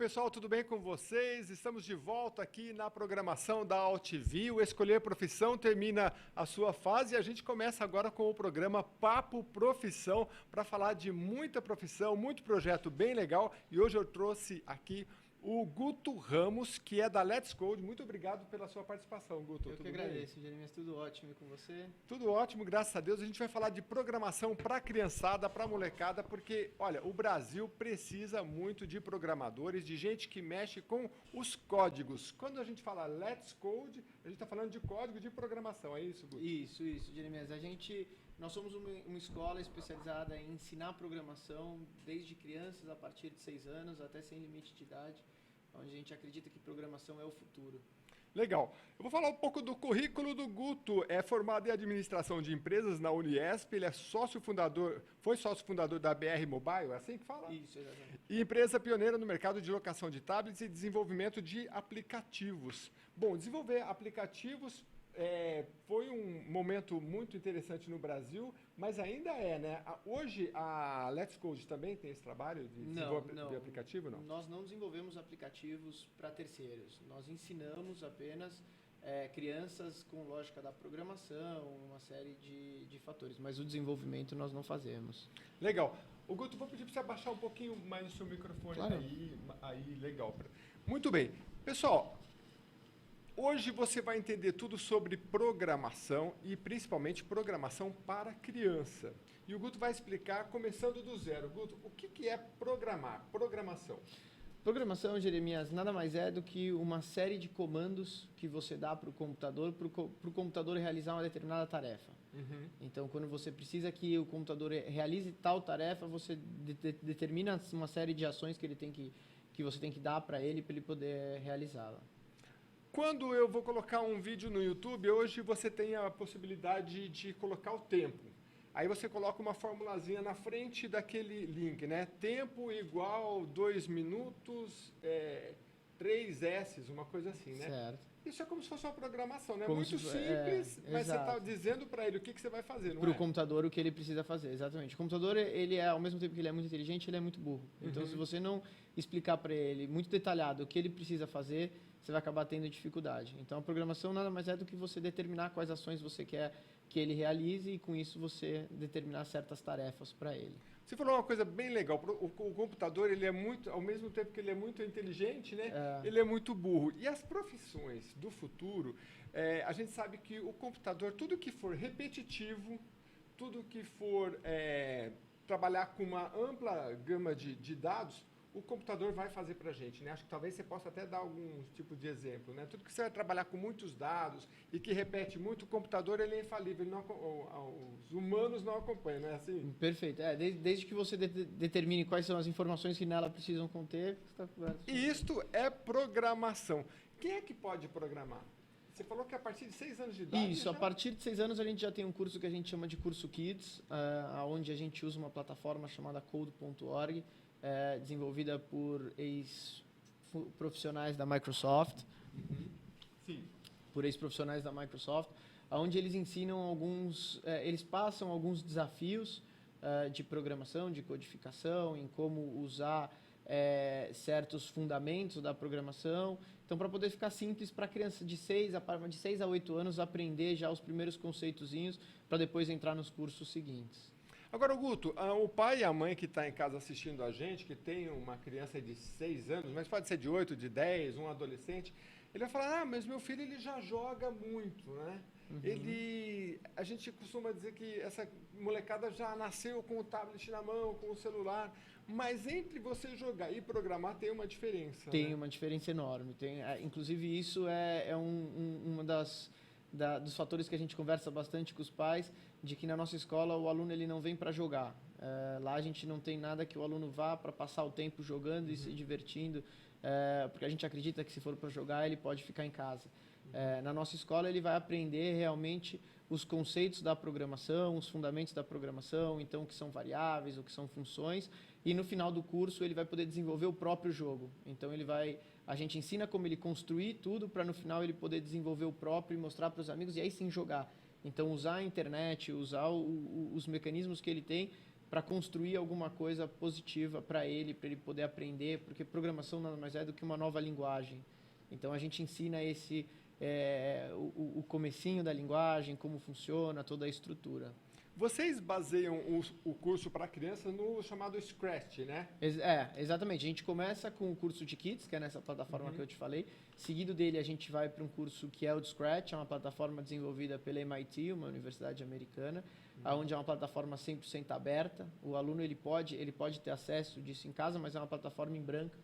pessoal, tudo bem com vocês? Estamos de volta aqui na programação da AltV. O Escolher Profissão termina a sua fase e a gente começa agora com o programa Papo Profissão para falar de muita profissão, muito projeto bem legal. E hoje eu trouxe aqui o Guto Ramos, que é da Let's Code. Muito obrigado pela sua participação, Guto. Eu que agradeço, Jeremias. Tudo ótimo com você? Tudo ótimo, graças a Deus. A gente vai falar de programação para criançada, para molecada, porque, olha, o Brasil precisa muito de programadores, de gente que mexe com os códigos. Quando a gente fala Let's Code, a gente está falando de código de programação, é isso, Guto? Isso, Jeremias. Nós somos uma escola especializada em ensinar programação desde crianças, a partir de 6 anos, até sem limite de idade, onde a gente acredita que programação é o futuro. Legal. Eu vou falar um pouco do currículo do Guto. É formado em administração de empresas na Uniesp, ele é foi sócio fundador da BR Mobile, é assim que fala? Isso, exatamente. E empresa pioneira no mercado de locação de tablets e desenvolvimento de aplicativos. Bom, desenvolver aplicativos foi um momento muito interessante no Brasil, mas ainda é, né? Hoje a Let's Code também tem esse trabalho de desenvolver de aplicativo, não? Nós não desenvolvemos aplicativos para terceiros. Nós ensinamos apenas crianças com lógica da programação, uma série de fatores, mas o desenvolvimento nós não fazemos. Legal. O Guto, vou pedir para você abaixar um pouquinho mais o seu microfone. Claro. Aí, legal. Muito bem. Pessoal, hoje você vai entender tudo sobre programação e principalmente programação para criança. E o Guto vai explicar começando do zero. Guto, o que é programação? Programação, Jeremias, nada mais é do que uma série de comandos que você dá para o computador realizar uma determinada tarefa. Uhum. Então, quando você precisa que o computador realize tal tarefa, você determina uma série de ações que você tem que dar para ele poder realizá-la. Quando eu vou colocar um vídeo no YouTube, hoje você tem a possibilidade de colocar o tempo. Aí você coloca uma formulazinha na frente daquele link, né? Tempo igual 2 minutos, 3 S, uma coisa assim, né? Certo. Isso é como se fosse uma programação, né? Como Muito se, simples, mas exato. você está dizendo para ele o que você vai fazer, não Para o é? computador o que ele precisa fazer, exatamente. O computador, ao mesmo tempo que ele é muito inteligente, ele é muito burro. Então, se você não explicar para ele muito detalhado o que ele precisa fazer, você vai acabar tendo dificuldade. Então, a programação nada mais é do que você determinar quais ações você quer que ele realize e, com isso, você determinar certas tarefas para ele. Você falou uma coisa bem legal. O computador, ele é muito, ao mesmo tempo que ele é muito inteligente, né? Ele é muito burro. E as profissões do futuro, a gente sabe que o computador, tudo que for repetitivo, tudo que for trabalhar com uma ampla gama de dados, o computador vai fazer para a gente, né? Acho que talvez você possa até dar algum tipo de exemplo, né? Tudo que você vai trabalhar com muitos dados e que repete muito, o computador ele é infalível, os humanos não acompanham, não é assim? Perfeito. Desde que você determine quais são as informações que nela precisam conter, você está coberto. E isto é programação. Quem é que pode programar? Você falou que a partir de 6 anos de idade... Isso, a partir de 6 anos a gente já tem um curso que a gente chama de curso Kids, onde a gente usa uma plataforma chamada code.org, desenvolvida por ex-profissionais da Microsoft. Sim. Por ex-profissionais da Microsoft, onde eles ensinam eles passam alguns desafios de programação, de codificação, em como usar certos fundamentos da programação. Então, para poder ficar simples para a criança de 6 a 8 anos aprender já os primeiros conceitozinhos para depois entrar nos cursos seguintes. Agora, Guto, o pai e a mãe que está em casa assistindo a gente, que tem uma criança de 6 anos, mas pode ser de 8, de 10, um adolescente, ele vai falar, mas meu filho ele já joga muito, né? A gente costuma dizer que essa molecada já nasceu com o tablet na mão, com o celular, mas entre você jogar e programar tem uma diferença. Tem, né? uma diferença enorme. Inclusive, isso é uma dos fatores que a gente conversa bastante com os pais, de que na nossa escola o aluno ele não vem para jogar. Lá a gente não tem nada que o aluno vá para passar o tempo jogando e se divertindo, porque a gente acredita que se for para jogar ele pode ficar em casa. Na nossa escola ele vai aprender realmente os conceitos da programação, os fundamentos da programação, então o que são variáveis, o que são funções, e no final do curso ele vai poder desenvolver o próprio jogo. Então a gente ensina como ele construir tudo para no final ele poder desenvolver o próprio e mostrar para os amigos e aí sim jogar. Então usar a internet, usar os mecanismos que ele tem para construir alguma coisa positiva para ele poder aprender, porque programação nada mais é do que uma nova linguagem. Então a gente ensina o comecinho da linguagem, como funciona, toda a estrutura. Vocês baseiam o curso para crianças no chamado Scratch, né? Exatamente. A gente começa com o curso de Kids, que é nessa plataforma que eu te falei. Seguido dele, a gente vai para um curso que é o de Scratch, é uma plataforma desenvolvida pela MIT, uma universidade americana, onde é uma plataforma 100% aberta. O aluno ele pode ter acesso disso em casa, mas é uma plataforma em branco.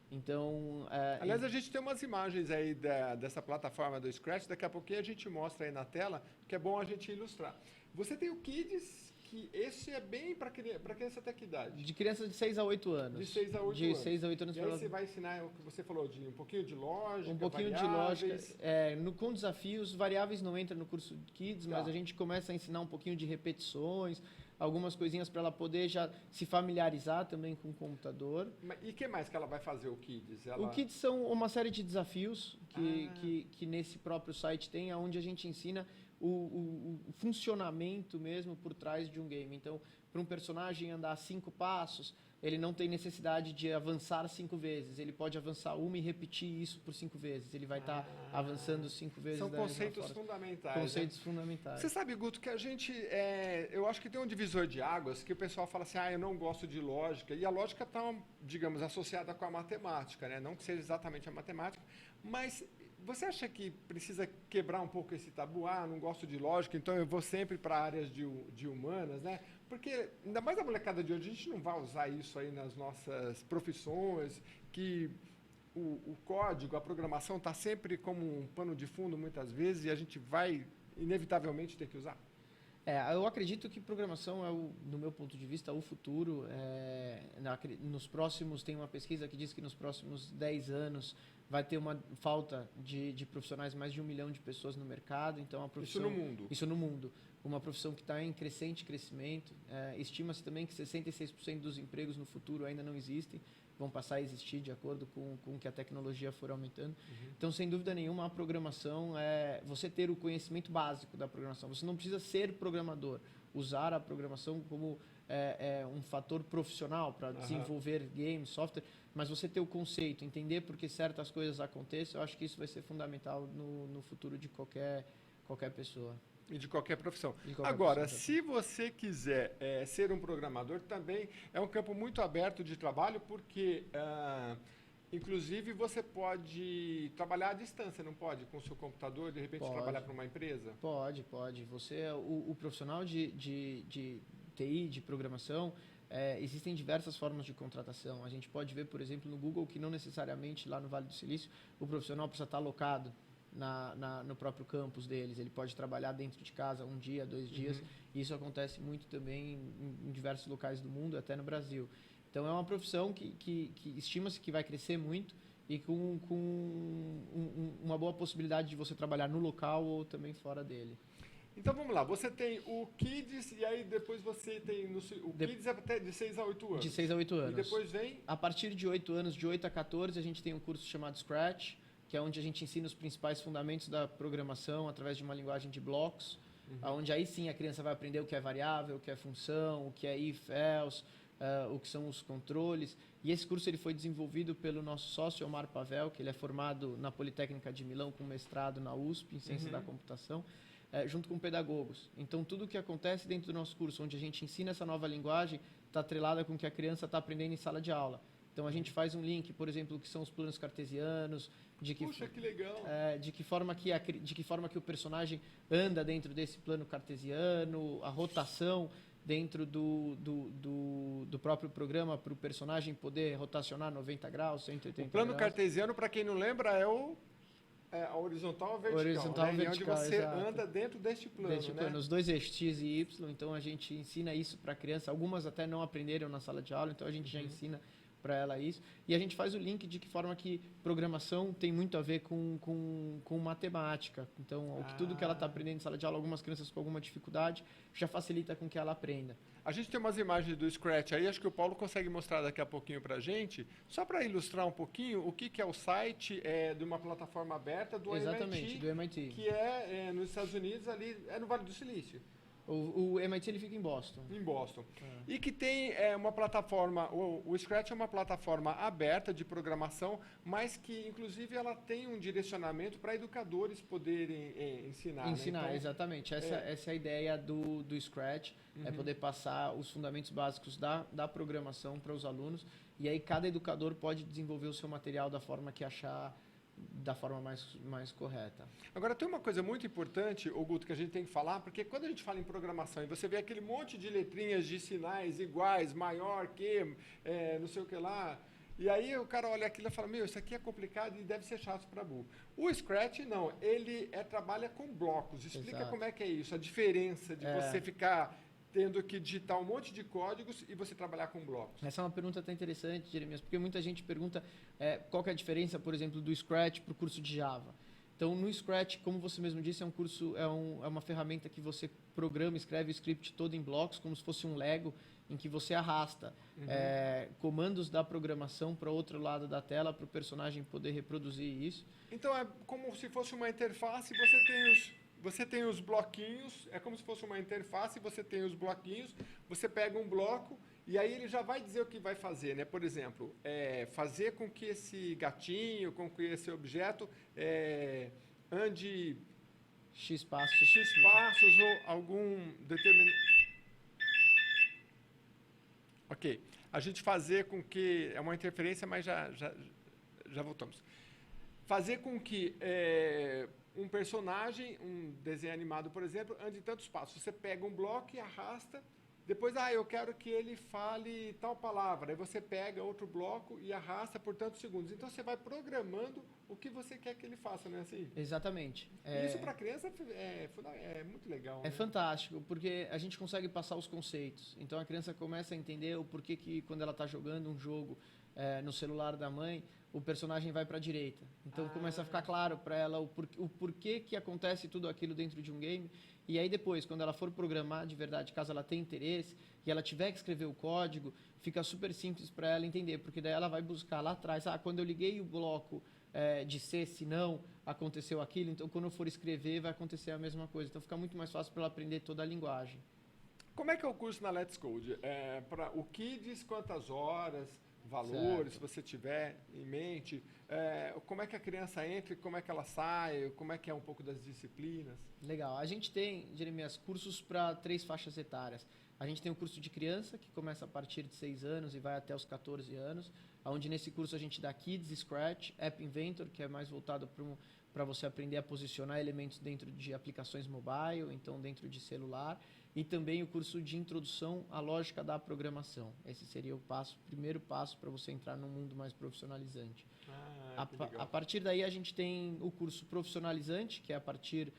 Então, aliás, a gente tem umas imagens aí dessa plataforma do Scratch, daqui a pouquinho a gente mostra aí na tela, que é bom a gente ilustrar. Você tem o Kids, que esse é bem para criança até que idade? De crianças de 6 a 8 anos. De 6 a 8 de anos. 6 a 8 anos. E aí você vai ensinar o que você falou, de um pouquinho de lógica, um pouquinho variáveis. de lógica. Com desafios, variáveis não entra no curso de Kids, mas a gente começa a ensinar um pouquinho de repetições, algumas coisinhas para ela poder já se familiarizar também com o computador. E o que mais que ela vai fazer, o Kids? O Kids são uma série de desafios que nesse próprio site tem, onde a gente ensina o funcionamento mesmo por trás de um game. Então, para um personagem andar 5 passos, ele não tem necessidade de avançar 5 vezes. Ele pode avançar uma e repetir isso por 5 vezes. Ele vai estar avançando 5 vezes. São conceitos fundamentais. Conceitos fundamentais. Você sabe, Guto, que a gente... eu acho que tem um divisor de águas que o pessoal fala assim, eu não gosto de lógica. E a lógica está, digamos, associada com a matemática, né? Não que seja exatamente a matemática, mas... Você acha que precisa quebrar um pouco esse tabu? Não gosto de lógica, então eu vou sempre para áreas de humanas, né? Porque, ainda mais a molecada de hoje, a gente não vai usar isso aí nas nossas profissões, que o código, a programação está sempre como um pano de fundo, muitas vezes, e a gente vai, inevitavelmente, ter que usar. Eu acredito que programação é, no meu ponto de vista, o futuro. Tem uma pesquisa que diz que nos próximos 10 anos vai ter uma falta de profissionais, mais de 1 milhão de pessoas no mercado. Então, a profissão, Isso no mundo. Uma profissão que está em crescente crescimento. Estima-se também que 66% dos empregos no futuro ainda não existem, vão passar a existir de acordo com que a tecnologia for aumentando. Então, sem dúvida nenhuma, a programação é você ter o conhecimento básico da programação. Você não precisa ser programador, usar a programação como um fator profissional para desenvolver games, software, mas você ter o conceito, entender por que certas coisas acontecem, eu acho que isso vai ser fundamental no futuro de qualquer pessoa. E de qualquer profissão. Agora, se você quiser ser um programador, também é um campo muito aberto de trabalho, porque, inclusive, você pode trabalhar à distância, não pode? Com o seu computador, de repente, trabalhar para uma empresa? Pode. Você, o profissional de TI, de programação, existem diversas formas de contratação. A gente pode ver, por exemplo, no Google, que não necessariamente lá no Vale do Silício, o profissional precisa estar alocado no próprio campus deles. Ele pode trabalhar dentro de casa 1 dia, 2 dias. E isso acontece muito também em diversos locais do mundo, até no Brasil. Então, é uma profissão que estima-se que vai crescer muito e com uma boa possibilidade de você trabalhar no local ou também fora dele. Então, vamos lá. Você tem o Kids e aí depois você tem... Kids é até de 6 a 8 anos. De 6 a 8 anos. E depois vem... A partir de 8 anos, de 8 a 14, a gente tem um curso chamado Scratch, que é onde a gente ensina os principais fundamentos da programação através de uma linguagem de blocos, onde aí sim a criança vai aprender o que é variável, o que é função, o que é if, else, o que são os controles. E esse curso ele foi desenvolvido pelo nosso sócio, Omar Pavel, que ele é formado na Politécnica de Milão, com mestrado na USP, em Ciência da Computação, junto com pedagogos. Então, tudo o que acontece dentro do nosso curso, onde a gente ensina essa nova linguagem, está atrelada com o que a criança está aprendendo em sala de aula. Então, a gente faz um link, por exemplo, o que são os planos cartesianos, Puxa, que legal! De que forma que o personagem anda dentro desse plano cartesiano, a rotação dentro do próprio programa para o personagem poder rotacionar 90 graus, 180 graus. O plano cartesiano, para quem não lembra, é a horizontal ou vertical, horizontal, né? vertical, onde você exato. anda dentro deste plano, né? Os dois eixos X e Y, então a gente ensina isso para a criança. Algumas até não aprenderam na sala de aula, então a gente já ensina para ela isso. E a gente faz o link de que forma que programação tem muito a ver com matemática. Então, tudo que ela está aprendendo em sala de aula, algumas crianças com alguma dificuldade, já facilita com que ela aprenda. A gente tem umas imagens do Scratch aí, acho que o Paulo consegue mostrar daqui a pouquinho para a gente, só para ilustrar um pouquinho o que é o site de uma plataforma aberta do Exatamente, do MIT. Que é nos Estados Unidos, ali, no Vale do Silício. O MIT ele fica em Boston. Em Boston. E que tem uma plataforma, o Scratch é uma plataforma aberta de programação, mas que, inclusive, ela tem um direcionamento para educadores poderem ensinar. Ensinar, né? Então, exatamente. Essa é a ideia do Scratch, é poder passar os fundamentos básicos da programação para os alunos. E aí cada educador pode desenvolver o seu material da forma que achar da forma mais correta. Agora, tem uma coisa muito importante, Guto, que a gente tem que falar, porque quando a gente fala em programação e você vê aquele monte de letrinhas de sinais iguais, maior que, não sei o que lá, e aí o cara olha aquilo e fala, meu, isso aqui é complicado e deve ser chato para burro. O Scratch, não, ele trabalha com blocos. Explica como é que é isso, a diferença de você ficar tendo que digitar um monte de códigos e você trabalhar com blocos. Essa é uma pergunta até interessante, Jeremias, porque muita gente pergunta qual que é a diferença, por exemplo, do Scratch para o curso de Java. Então, no Scratch, como você mesmo disse, é uma ferramenta que você programa, escreve o script todo em blocos, como se fosse um Lego, em que você arrasta comandos da programação para o outro lado da tela, para o personagem poder reproduzir isso. Então, é como se fosse uma interface, você tem os bloquinhos, é como se fosse uma interface, você tem os bloquinhos, você pega um bloco e aí ele já vai dizer o que vai fazer, né? Por exemplo, fazer com que esse gatinho, com que esse objeto ande X passos ou algum determinado... Ok, a gente fazer com que... É uma interferência, mas já voltamos. Fazer com que um personagem, um desenho animado, por exemplo, ande em tantos passos. Você pega um bloco e arrasta, depois, eu quero que ele fale tal palavra. Aí você pega outro bloco e arrasta por tantos segundos. Então, você vai programando o que você quer que ele faça, não é assim? Exatamente. E isso para a criança é muito legal. É fantástico, porque a gente consegue passar os conceitos. Então, a criança começa a entender o porquê que, quando ela está jogando um jogo no celular da mãe, o personagem vai para a direita. Então, começa a ficar claro para ela o porquê que acontece tudo aquilo dentro de um game. E aí, depois, quando ela for programar de verdade, caso ela tenha interesse, e ela tiver que escrever o código, fica super simples para ela entender, porque daí ela vai buscar lá atrás, quando eu liguei o bloco de C, se não, aconteceu aquilo, então quando eu for escrever vai acontecer a mesma coisa. Então fica muito mais fácil para ela aprender toda a linguagem. Como é que é o curso na Let's Code? Para o Kids, quantas horas, valores, se você tiver em mente, como é que a criança entra, como é que ela sai, como é que é um pouco das disciplinas? Legal. A gente tem, Jeremias, cursos para 3 faixas etárias. A gente tem o curso de criança, que começa a partir de 6 anos e vai até os 14 anos, onde nesse curso a gente dá Kids, Scratch, App Inventor, que é mais voltado para você aprender a posicionar elementos dentro de aplicações mobile, então dentro de celular, e também o curso de introdução à lógica da programação. Esse seria o primeiro passo para você entrar num mundo mais profissionalizante. A partir daí a gente tem o curso profissionalizante, que é a partir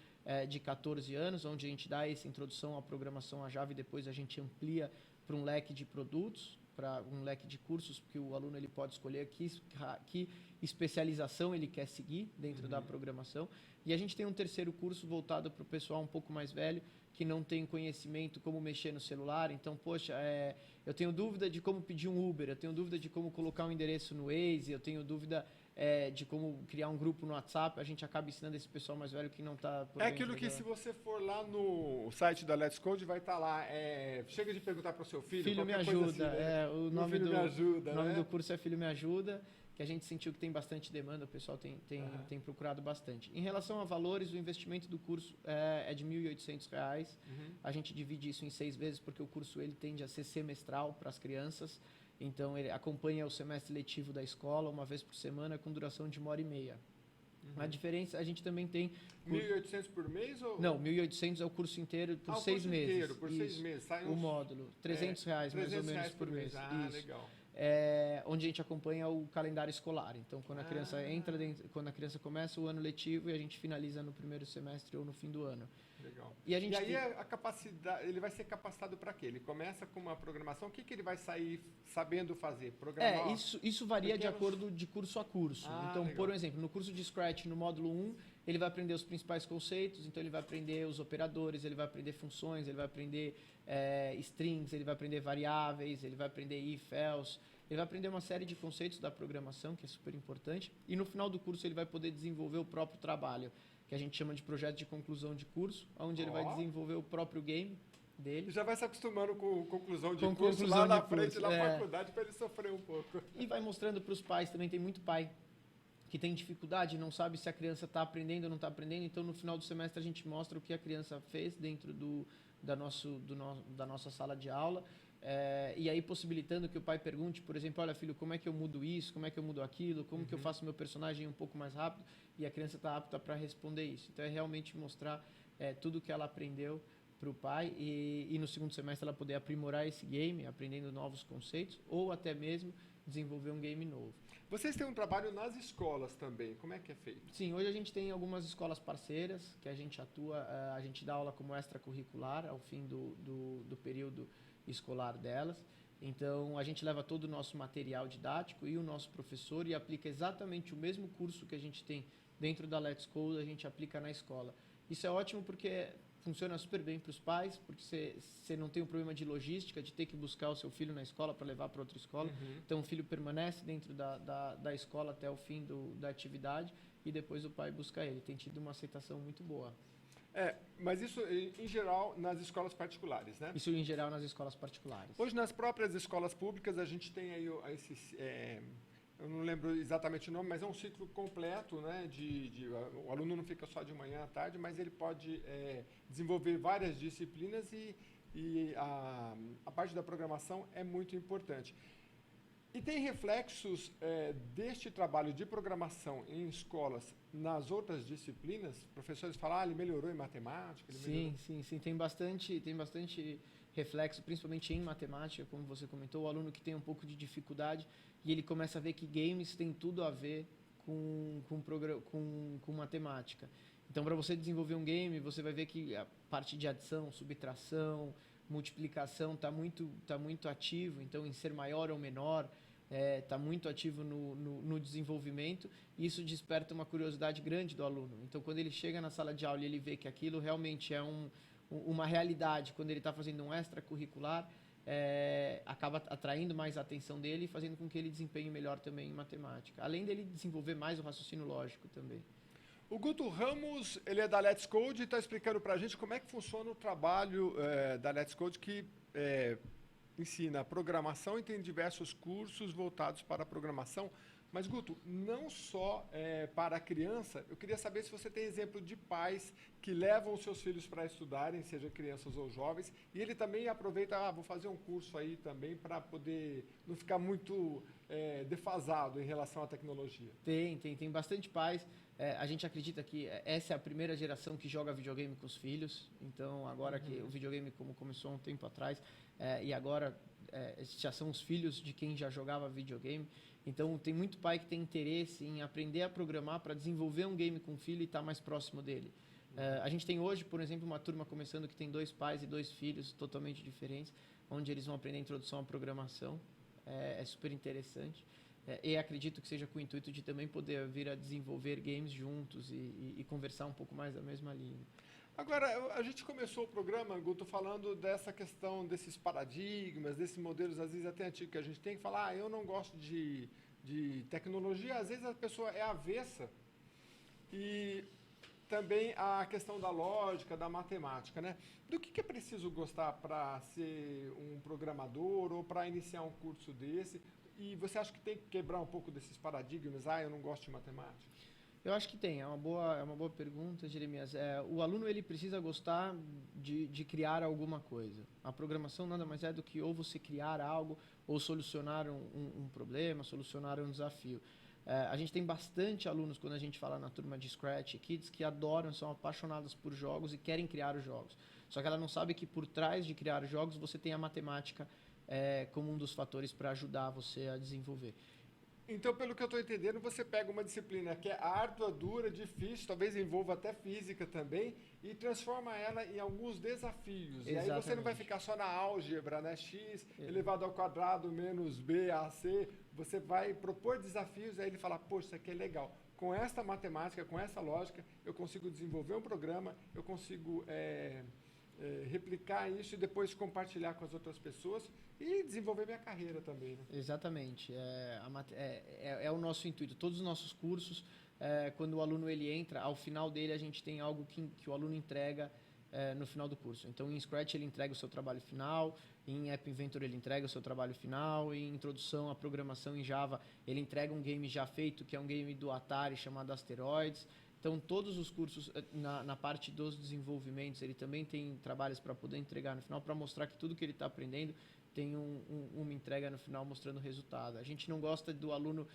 de 14 anos, onde a gente dá essa introdução à programação, à Java, e depois a gente amplia para um leque de produtos, para um leque de cursos, que o aluno ele pode escolher que especialização ele quer seguir dentro da programação. E a gente tem um terceiro curso voltado para o pessoal um pouco mais velho, que não tem conhecimento como mexer no celular. Então, poxa, eu tenho dúvida de como pedir um Uber, eu tenho dúvida de como colocar um endereço no Waze, eu tenho dúvida de como criar um grupo no WhatsApp. A gente acaba ensinando esse pessoal mais velho que não está por dentro. Aquilo que se você for lá no site da Let's Code, vai estar lá. Chega de perguntar para o seu filho. Filho me ajuda. Assim, né? O nome Filho me ajuda, o nome do curso é Filho me ajuda, que a gente sentiu que tem bastante demanda, o pessoal tem procurado bastante. Em relação a valores, o investimento do curso é de R$ 1.800. A gente divide isso em 6 vezes, porque o curso ele tende a ser semestral para as crianças. Então, ele acompanha o semestre letivo da escola uma vez por semana, com duração de 1h30. A diferença, a gente também tem... 1.800 por mês? Ou... Não, 1.800 é o curso inteiro por 6 meses. Inteiro, por 6 meses. Sai o módulo. R$300 mais ou menos por mês. Isso. Legal. Onde a gente acompanha o calendário escolar. Então, quando a criança quando a criança começa o ano letivo, e a gente finaliza no primeiro semestre ou no fim do ano. Legal. E aí a capacidade, ele vai ser capacitado para quê? Ele começa com uma programação, o que ele vai sair sabendo fazer? Programar? Isso varia de acordo de curso a curso. Então, legal. Por exemplo, no curso de Scratch, no módulo 1, ele vai aprender os principais conceitos, então ele vai aprender os operadores, ele vai aprender funções, ele vai aprender strings, ele vai aprender variáveis, ele vai aprender if, else, ele vai aprender uma série de conceitos da programação, que é super importante, e no final do curso ele vai poder desenvolver o próprio trabalho, que a gente chama de projeto de conclusão de curso, onde ele vai desenvolver o próprio game, dele. Já vai se acostumando com conclusão de curso lá na frente da faculdade para ele sofrer um pouco. E vai mostrando para os pais também, tem muito pai que tem dificuldade, não sabe se a criança está aprendendo ou não está aprendendo, então no final do semestre a gente mostra o que a criança fez dentro da nossa sala de aula, e aí possibilitando que o pai pergunte, por exemplo, olha filho, como é que eu mudo isso, como é que eu mudo aquilo, como que eu faço meu personagem um pouco mais rápido, e a criança está apta para responder isso. Então é realmente mostrar tudo o que ela aprendeu para o pai e no segundo semestre ela poder aprimorar esse game, aprendendo novos conceitos, ou até mesmo desenvolver um game novo. Vocês têm um trabalho nas escolas também, como é que é feito? Sim, hoje a gente tem algumas escolas parceiras que a gente atua, a gente dá aula como extracurricular ao fim do período escolar delas. Então a gente leva todo o nosso material didático e o nosso professor e aplica exatamente o mesmo curso que a gente tem dentro da Let's Code, a gente aplica na escola. Isso é ótimo porque funciona super bem para os pais, porque você não tem um problema de logística, de ter que buscar o seu filho na escola para levar para outra escola. Então, o filho permanece dentro da escola até o fim da atividade e depois o pai busca ele. Tem tido uma aceitação muito boa. Mas isso, em geral, nas escolas particulares, né? Isso, em geral, nas escolas particulares. Hoje, nas próprias escolas públicas, a gente tem aí esses... eu não lembro exatamente o nome, mas é um ciclo completo, né? O aluno não fica só de manhã à tarde, mas ele pode desenvolver várias disciplinas e a parte da programação é muito importante. E tem reflexos deste trabalho de programação em escolas nas outras disciplinas? Professores falam, ele melhorou em matemática? Sim. Tem bastante reflexo, principalmente em matemática, como você comentou. O aluno que tem um pouco de dificuldade e ele começa a ver que games tem tudo a ver com matemática. Então, para você desenvolver um game, você vai ver que a parte de adição, subtração, multiplicação está muito ativo. Então, em ser maior ou menor, está muito ativo no desenvolvimento. E isso desperta uma curiosidade grande do aluno. Então, quando ele chega na sala de aula e ele vê que aquilo realmente é uma realidade, quando ele está fazendo um extracurricular, acaba atraindo mais a atenção dele e fazendo com que ele desempenhe melhor também em matemática. Além dele desenvolver mais o raciocínio lógico também. O Guto Ramos, ele é da Let's Code e está explicando para a gente como é que funciona o trabalho da Let's Code, que ensina programação e tem diversos cursos voltados para a programação. Mas, Guto, não só para a criança, eu queria saber se você tem exemplo de pais que levam os seus filhos para estudarem, seja crianças ou jovens, e ele também aproveita, vou fazer um curso aí também para poder não ficar muito defasado em relação à tecnologia. Tem bastante pais. A gente acredita que essa é a primeira geração que joga videogame com os filhos. Então, agora que o videogame como começou há um tempo atrás, e agora já são os filhos de quem já jogava videogame. Então, tem muito pai que tem interesse em aprender a programar para desenvolver um game com o filho e estar mais próximo dele. A gente tem hoje, por exemplo, uma turma começando que tem 2 pais e 2 filhos totalmente diferentes, onde eles vão aprender a introdução à programação. É super interessante. E acredito que seja com o intuito de também poder vir a desenvolver games juntos e conversar um pouco mais da mesma língua. Agora, a gente começou o programa, Guto, falando dessa questão desses paradigmas, desses modelos, às vezes até antigos, que a gente tem que falar, eu não gosto de tecnologia, às vezes a pessoa é avessa. E também a questão da lógica, da matemática, né? Do que é preciso gostar para ser um programador ou para iniciar um curso desse? E você acha que tem que quebrar um pouco desses paradigmas? Eu não gosto de matemática. Eu acho que tem. É uma boa pergunta, Jeremias. O aluno ele precisa gostar de criar alguma coisa. A programação nada mais é do que ou você criar algo ou solucionar um problema, solucionar um desafio. A gente tem bastante alunos, quando a gente fala na turma de Scratch Kids, que adoram, são apaixonados por jogos e querem criar os jogos. Só que ela não sabe que por trás de criar jogos você tem a matemática como um dos fatores para ajudar você a desenvolver. Então, pelo que eu estou entendendo, você pega uma disciplina que é árdua, dura, difícil, talvez envolva até física também, e transforma ela em alguns desafios. Exatamente. E aí você não vai ficar só na álgebra, né? X elevado ao quadrado menos B, AC. Você vai propor desafios, aí ele fala, poxa, isso aqui é legal. Com esta matemática, com essa lógica, eu consigo desenvolver um programa, eu consigo replicar isso e depois compartilhar com as outras pessoas e desenvolver minha carreira também. Né? Exatamente. É o nosso intuito. Todos os nossos cursos, quando o aluno ele entra, ao final dele a gente tem algo que o aluno entrega no final do curso. Então, em Scratch ele entrega o seu trabalho final, em App Inventor ele entrega o seu trabalho final, em Introdução à Programação em Java ele entrega um game já feito, que é um game do Atari chamado Asteroids. Então, todos os cursos, na parte dos desenvolvimentos, ele também tem trabalhos para poder entregar no final, para mostrar que tudo que ele está aprendendo tem uma entrega no final mostrando o resultado. A gente não gosta do aluno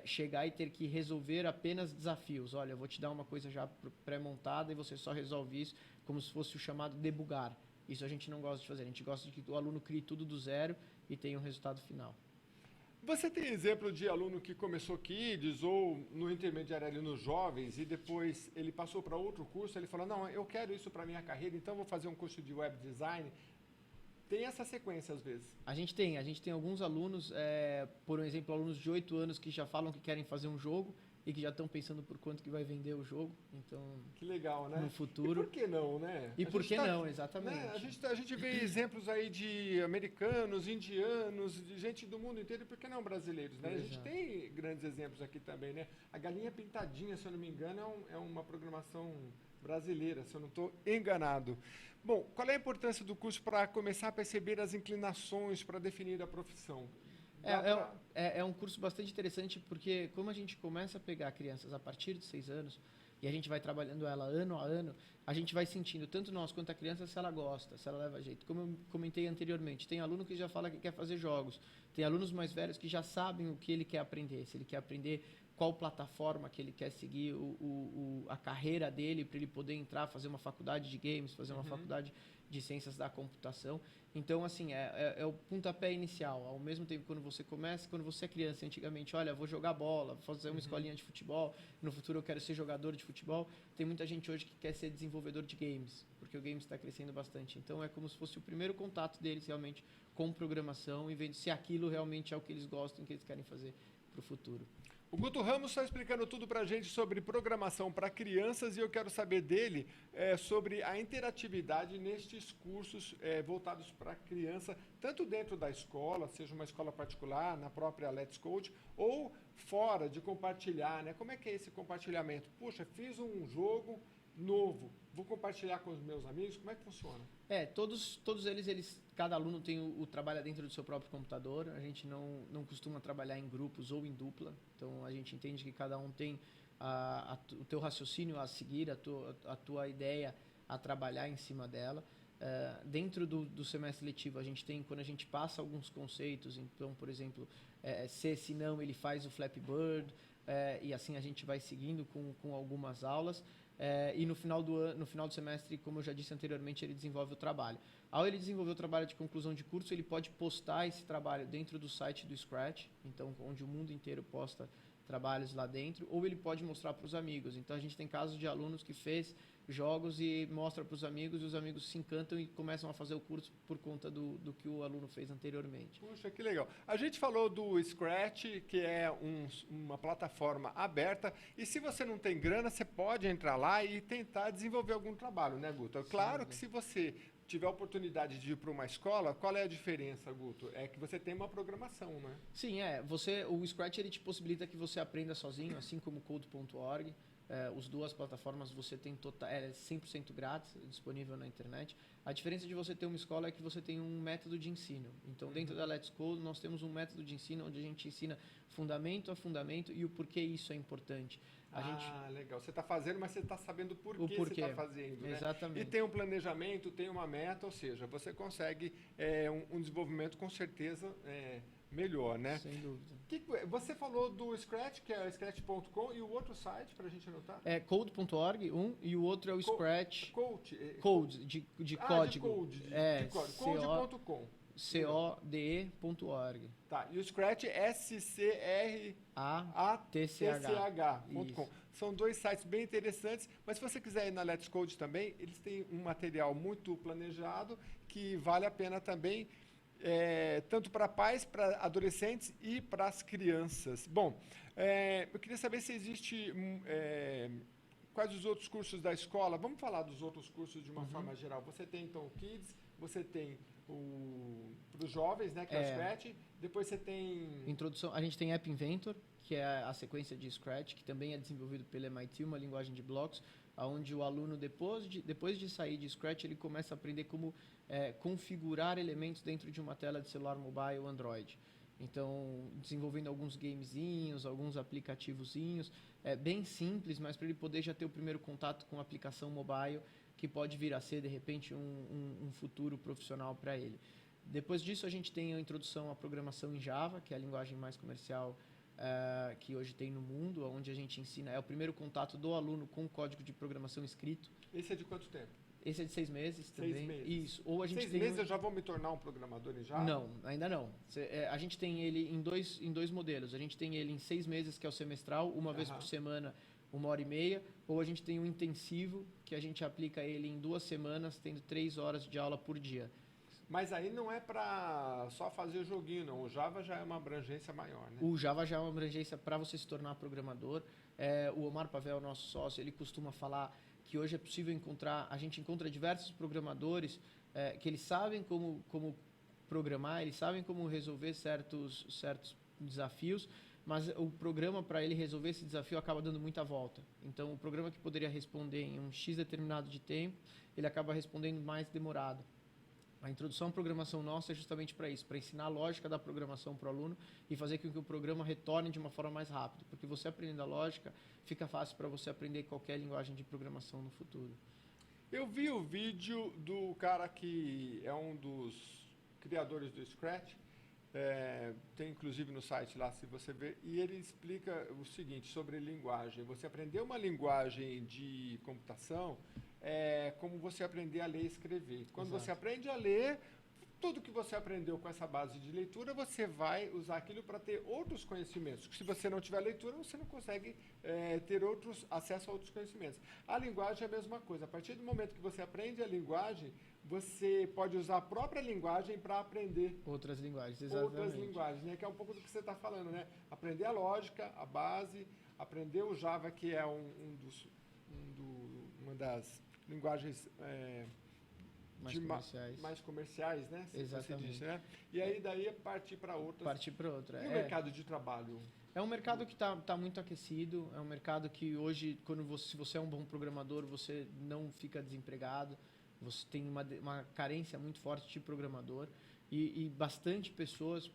chegar e ter que resolver apenas desafios. Olha, eu vou te dar uma coisa já pré-montada e você só resolve isso, como se fosse o chamado debugar. Isso a gente não gosta de fazer. A gente gosta de que o aluno crie tudo do zero e tenha um resultado final. Você tem exemplo de aluno que começou Kids ou no intermediário ali nos jovens e depois ele passou para outro curso, ele falou, não, eu quero isso para minha carreira, então vou fazer um curso de web design. Tem essa sequência às vezes? A gente tem alguns alunos, por exemplo, alunos de 8 anos que já falam que querem fazer um jogo e que já estão pensando por quanto que vai vender o jogo. Então, que legal, né? No futuro. E por que não, né? E por que não, exatamente. Né? A gente vê exemplos aí de americanos, indianos, de gente do mundo inteiro, e por que não brasileiros, né? Exato. A gente tem grandes exemplos aqui também, né? A Galinha Pintadinha, se eu não me engano, é uma programação brasileira, se eu não estou enganado. Bom, qual é a importância do curso para começar a perceber as inclinações para definir a profissão? É um curso bastante interessante porque como a gente começa a pegar crianças a partir de 6 anos e a gente vai trabalhando ela ano a ano, a gente vai sentindo, tanto nós quanto a criança, se ela gosta, se ela leva jeito. Como eu comentei anteriormente, tem aluno que já fala que quer fazer jogos, tem alunos mais velhos que já sabem o que ele quer aprender, se ele quer aprender qual plataforma que ele quer seguir, a carreira dele, para ele poder entrar, fazer uma faculdade de games, fazer uma faculdade de ciências da computação. Então, assim, é o pontapé inicial. Ao mesmo tempo, quando você é criança, antigamente, olha, vou jogar bola, vou fazer uma escolinha de futebol, no futuro eu quero ser jogador de futebol. Tem muita gente hoje que quer ser desenvolvedor de games, porque o games está crescendo bastante. Então, é como se fosse o primeiro contato deles realmente com programação e vendo se aquilo realmente é o que eles gostam, que eles querem fazer para o futuro. O Guto Ramos está explicando tudo para a gente sobre programação para crianças e eu quero saber dele sobre a interatividade nestes cursos voltados para criança, tanto dentro da escola, seja uma escola particular, na própria Let's Code, ou fora de compartilhar, né? Como é que é esse compartilhamento? Puxa, fiz um jogo novo, vou compartilhar com os meus amigos, como é que funciona? Todos eles, cada aluno tem o trabalho dentro do seu próprio computador, a gente não costuma trabalhar em grupos ou em dupla, então a gente entende que cada um tem o teu raciocínio a seguir, a tua ideia a trabalhar em cima dela. Dentro do semestre letivo, quando a gente passa alguns conceitos, então, por exemplo, se não, ele faz o Flappy Bird, e assim a gente vai seguindo com algumas aulas. E no final do semestre, como eu já disse anteriormente, ele desenvolve o trabalho. Ao ele desenvolver o trabalho de conclusão de curso, ele pode postar esse trabalho dentro do site do Scratch, então onde o mundo inteiro posta trabalhos lá dentro, ou ele pode mostrar para os amigos. Então a gente tem casos de alunos que fez jogos e mostra para os amigos, e os amigos se encantam e começam a fazer o curso por conta do que o aluno fez anteriormente. Puxa, que legal. A gente falou do Scratch, que é uma plataforma aberta, e se você não tem grana, você pode entrar lá e tentar desenvolver algum trabalho, né, Guto? Claro que se você tiver a oportunidade de ir para uma escola, qual é a diferença, Guto? É que você tem uma programação, né? Sim, o Scratch ele te possibilita que você aprenda sozinho, assim como o Code.org. As duas plataformas você tem 100% grátis, disponível na internet. A diferença de você ter uma escola é que você tem um método de ensino. Então, dentro da Let's Code, nós temos um método de ensino onde a gente ensina fundamento a fundamento e o porquê isso é importante. Legal. Você está fazendo, mas você está sabendo por que você está fazendo. Né? Exatamente. E tem um planejamento, tem uma meta, ou seja, você consegue um desenvolvimento com certeza melhor, né? Sem dúvida. Você falou do Scratch, que é o Scratch.com, e o outro site, para a gente anotar? É Code.org, e o outro é o Scratch. Code, de código. Code.com. Code.org. Tá, e o Scratch SCRATCH.com. São dois sites bem interessantes, mas se você quiser ir na Let's Code também, eles têm um material muito planejado que vale a pena também, tanto para pais, para adolescentes e para as crianças. Bom, eu queria saber se existe quais os outros cursos da escola. Vamos falar dos outros cursos de uma forma geral. Você tem, então, o Kids, você tem para os jovens, né, que é o Scratch, depois você tem... Introdução, a gente tem App Inventor, que é a sequência de Scratch, que também é desenvolvido pelo MIT, uma linguagem de blocos, onde o aluno, depois de sair de Scratch, ele começa a aprender como configurar elementos dentro de uma tela de celular mobile ou Android. Então, desenvolvendo alguns gamezinhos, alguns aplicativozinhos, bem simples, mas para ele poder já ter o primeiro contato com a aplicação mobile, que pode vir a ser, de repente, um futuro profissional para ele. Depois disso, a gente tem a introdução à programação em Java, que é a linguagem mais comercial que hoje tem no mundo, onde a gente ensina, é o primeiro contato do aluno com o código de programação escrito. Esse é de quanto tempo? Esse é de 6 meses também. 6 meses. Isso. Ou a gente 6 meses eu já vou me tornar um programador em Java? Não, ainda não. A gente tem ele em dois modelos. A gente tem ele em 6 meses, que é o semestral, uma vez por semana, 1h30. Ou a gente tem um intensivo, que a gente aplica ele em 2 semanas, tendo 3 horas de aula por dia. Mas aí não é para só fazer o joguinho, não. O Java já é uma abrangência maior, né? O Java já é uma abrangência para você se tornar programador. O Omar Pavel, nosso sócio, ele costuma falar que hoje é possível encontrar, a gente encontra diversos programadores que eles sabem como programar, eles sabem como resolver certos desafios, mas o programa, para ele resolver esse desafio, acaba dando muita volta. Então, o programa que poderia responder em um X determinado de tempo, ele acaba respondendo mais demorado. A introdução à programação nossa é justamente para isso, para ensinar a lógica da programação para o aluno e fazer com que o programa retorne de uma forma mais rápida. Porque você aprendendo a lógica, fica fácil para você aprender qualquer linguagem de programação no futuro. Eu vi o vídeo do cara que é um dos criadores do Scratch, tem inclusive no site lá, se você ver, e ele explica o seguinte sobre linguagem. Você aprender uma linguagem de computação como você aprender a ler e escrever. Quando você aprende a ler, tudo que você aprendeu com essa base de leitura, você vai usar aquilo para ter outros conhecimentos. Se você não tiver leitura, você não consegue ter acesso a outros conhecimentos. A linguagem é a mesma coisa. A partir do momento que você aprende a linguagem, você pode usar a própria linguagem para aprender outras linguagens, exatamente. Outras linguagens, né? Que é um pouco do que você está falando, né? Aprender a lógica, a base, aprender o Java, que é uma das linguagens mais comerciais, né? Exatamente. Você disse, né? E aí daí é partir para outras. Partir para outra. E o mercado de trabalho? É um mercado que está muito aquecido, é um mercado que hoje, se você é um bom programador, você não fica desempregado, você tem uma carência muito forte de programador e bastante pessoas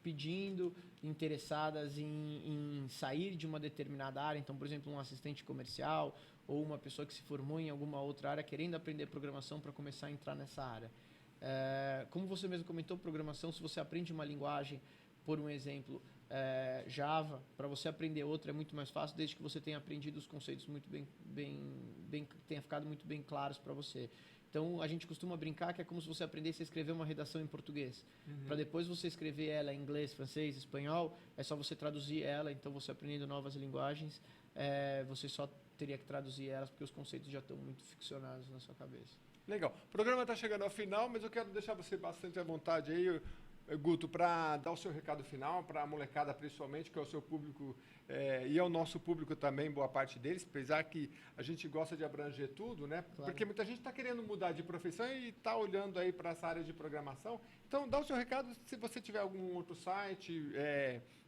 pedindo, interessadas em sair de uma determinada área. Então, por exemplo, um assistente comercial ou uma pessoa que se formou em alguma outra área querendo aprender programação para começar a entrar nessa área. Como você mesmo comentou, programação, se você aprende uma linguagem, por um exemplo, Java, para você aprender outra é muito mais fácil, desde que você tenha aprendido os conceitos muito tenha ficado muito bem claros para você. Então, a gente costuma brincar que é como se você aprendesse a escrever uma redação em português. Para depois você escrever ela em inglês, francês, espanhol, é só você traduzir ela. Então, você aprendendo novas linguagens, você só teria que traduzir elas, porque os conceitos já estão muito ficcionados na sua cabeça. Legal. O programa está chegando ao final, mas eu quero deixar você bastante à vontade aí, Guto, para dar o seu recado final, para a molecada principalmente, que é o seu público e é o nosso público também, boa parte deles, apesar que a gente gosta de abranger tudo, né? Claro. Porque muita gente está querendo mudar de profissão e está olhando aí para essa área de programação. Então, dá o seu recado se você tiver algum outro site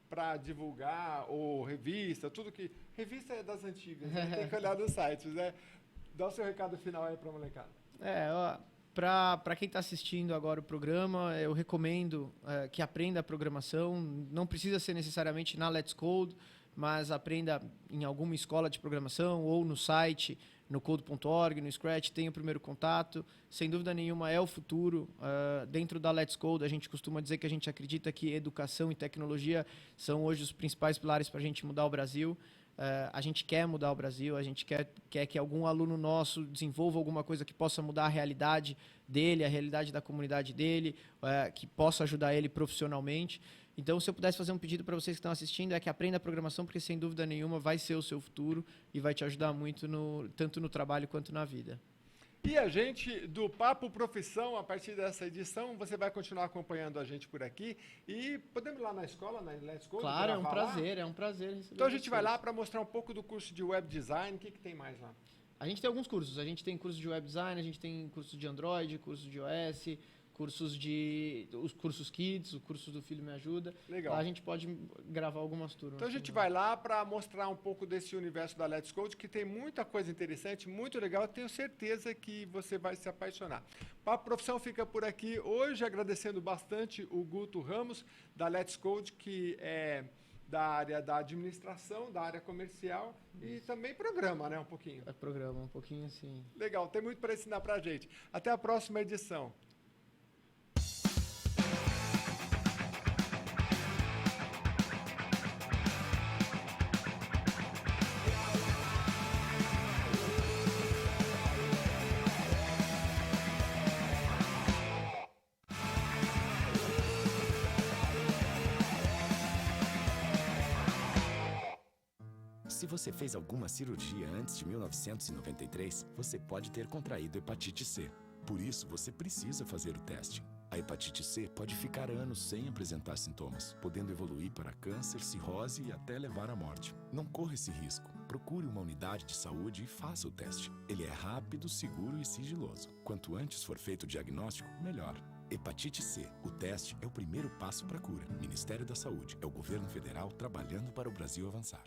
para divulgar, ou revista, tudo que... Revista é das antigas, né? Tem que olhar nos sites, né? Dá o seu recado final aí para a molecada. Para quem está assistindo agora o programa, eu recomendo que aprenda a programação. Não precisa ser necessariamente na Let's Code, mas aprenda em alguma escola de programação ou no site, no code.org, no Scratch, tenha o primeiro contato. Sem dúvida nenhuma é o futuro. Dentro da Let's Code, a gente costuma dizer que a gente acredita que educação e tecnologia são hoje os principais pilares para a gente mudar o Brasil. A gente quer mudar o Brasil, a gente quer que algum aluno nosso desenvolva alguma coisa que possa mudar a realidade dele, a realidade da comunidade dele, que possa ajudar ele profissionalmente. Então, se eu pudesse fazer um pedido para vocês que estão assistindo, é que aprenda a programação, porque sem dúvida nenhuma vai ser o seu futuro e vai te ajudar muito tanto no trabalho quanto na vida. E a gente, do Papo Profissão, a partir dessa edição, você vai continuar acompanhando a gente por aqui. E podemos ir lá na escola, na Let's Code? Claro, é um prazer receber Então a gente vai lá para mostrar um pouco do curso de Web Design. O que tem mais lá? A gente tem alguns cursos. A gente tem curso de web design, a gente tem curso de Android, curso de iOS, os cursos Kids, o curso do Filho Me Ajuda. Legal. Lá a gente pode gravar algumas turmas. Então a gente vai lá para mostrar um pouco desse universo da Let's Code, que tem muita coisa interessante, muito legal. Tenho certeza que você vai se apaixonar. A Profissão fica por aqui hoje, agradecendo bastante o Guto Ramos, da Let's Code, que é da área da administração, da área comercial e também programa, né? Um pouquinho. É programa, um pouquinho sim. Legal, tem muito para ensinar para a gente. Até a próxima edição. Se você fez alguma cirurgia antes de 1993, você pode ter contraído hepatite C. Por isso, você precisa fazer o teste. A hepatite C pode ficar anos sem apresentar sintomas, podendo evoluir para câncer, cirrose e até levar à morte. Não corra esse risco. Procure uma unidade de saúde e faça o teste. Ele é rápido, seguro e sigiloso. Quanto antes for feito o diagnóstico, melhor. Hepatite C. O teste é o primeiro passo para a cura. Ministério da Saúde. É o governo federal trabalhando para o Brasil avançar.